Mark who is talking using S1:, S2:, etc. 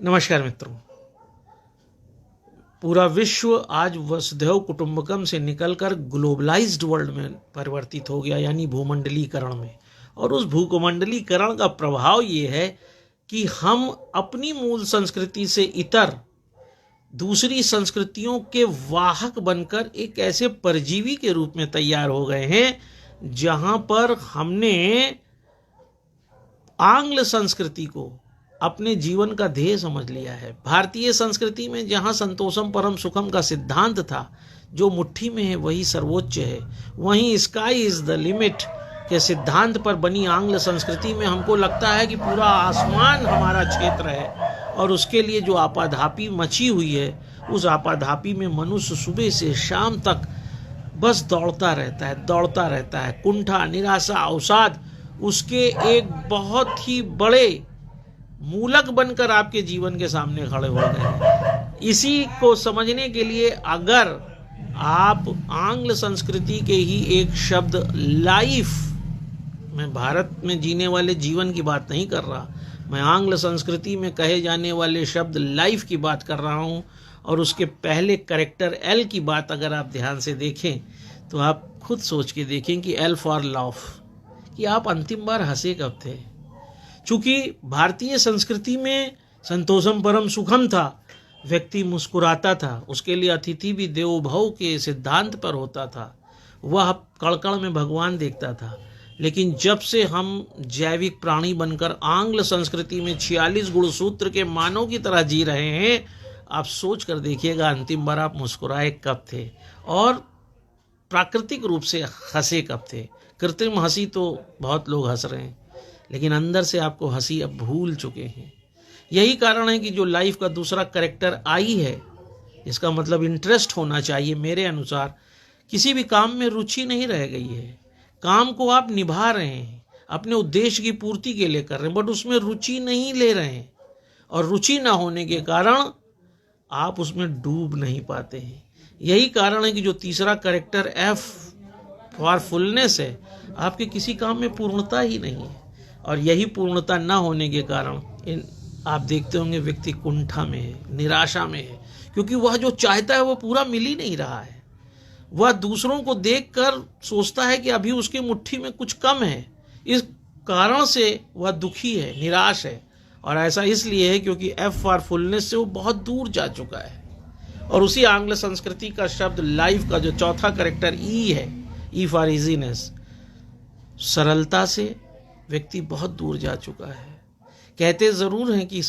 S1: नमस्कार मित्रों। पूरा विश्व आज वसुधैव कुटुंबकम से निकलकर ग्लोबलाइज्ड वर्ल्ड में परिवर्तित हो गया, यानी भूमंडलीकरण में। और उस भूमंडलीकरण का प्रभाव ये है कि हम अपनी मूल संस्कृति से इतर दूसरी संस्कृतियों के वाहक बनकर एक ऐसे परजीवी के रूप में तैयार हो गए हैं, जहां पर हमने आंग्ल संस्कृति को अपने जीवन का ध्येय समझ लिया है। भारतीय संस्कृति में जहां संतोषम परम सुखम का सिद्धांत था, जो मुट्ठी में है वही सर्वोच्च है, वहीं स्काई इज द लिमिट के सिद्धांत पर बनी आंग्ल संस्कृति में हमको लगता है कि पूरा आसमान हमारा क्षेत्र है, और उसके लिए जो आपाधापी मची हुई है, उस आपाधापी में मनुष्य सुबह से शाम तक बस दौड़ता रहता है। कुंठा, निराशा, अवसाद उसके एक बहुत ही बड़े मूलक बनकर आपके जीवन के सामने खड़े हो गए हैं। इसी को समझने के लिए अगर आप आंग्ल संस्कृति के ही एक शब्द लाइफ, मैं भारत में जीने वाले जीवन की बात नहीं कर रहा, मैं आंग्ल संस्कृति में कहे जाने वाले शब्द लाइफ की बात कर रहा हूं। और उसके पहले कैरेक्टर एल की बात अगर आप ध्यान से देखें तो आप खुद सोच के देखें कि एल फॉर लाफ, कि आप अंतिम बार हंसे कब थे। चूंकि भारतीय संस्कृति में संतोषम परम सुखम था, व्यक्ति मुस्कुराता था, उसके लिए अतिथि भी देवो भव के सिद्धांत पर होता था, वह कड़कड़ में भगवान देखता था। लेकिन जब से हम जैविक प्राणी बनकर आंग्ल संस्कृति में 46 गुणसूत्र के मानव की तरह जी रहे हैं, आप सोच कर देखिएगा अंतिम बार आप मुस्कुराए कब थे और प्राकृतिक रूप से हंसे कब थे। कृत्रिम हंसी तो बहुत लोग हंस रहे हैं, लेकिन अंदर से आपको हंसी अब भूल चुके हैं। यही कारण है कि जो लाइफ का दूसरा कैरेक्टर आई है, इसका मतलब इंटरेस्ट होना चाहिए, मेरे अनुसार किसी भी काम में रुचि नहीं रह गई है। काम को आप निभा रहे हैं, अपने उद्देश्य की पूर्ति के लिए कर रहे हैं, बट उसमें रुचि नहीं ले रहे हैं, और रुचि ना होने के कारण आप उसमें डूब नहीं पाते हैं। यही कारण है कि जो तीसरा कैरेक्टर एफ फॉर फुलनेस है, आपके किसी काम में पूर्णता ही नहीं है। और यही पूर्णता ना होने के कारण आप देखते होंगे व्यक्ति कुंठा में है, निराशा में है, क्योंकि वह जो चाहता है वो पूरा मिल ही नहीं रहा है। वह दूसरों को देखकर सोचता है कि अभी उसके मुट्ठी में कुछ कम है, इस कारण से वह दुखी है, निराश है। और ऐसा इसलिए है क्योंकि एफ फॉर फुलनेस से वो बहुत दूर जा चुका है। और उसी आंग्ल संस्कृति का शब्द लाइफ का जो चौथा कैरेक्टर ई है, ई फॉर इजीनेस, सरलता से व्यक्ति बहुत दूर जा चुका है। कहते जरूर हैं कि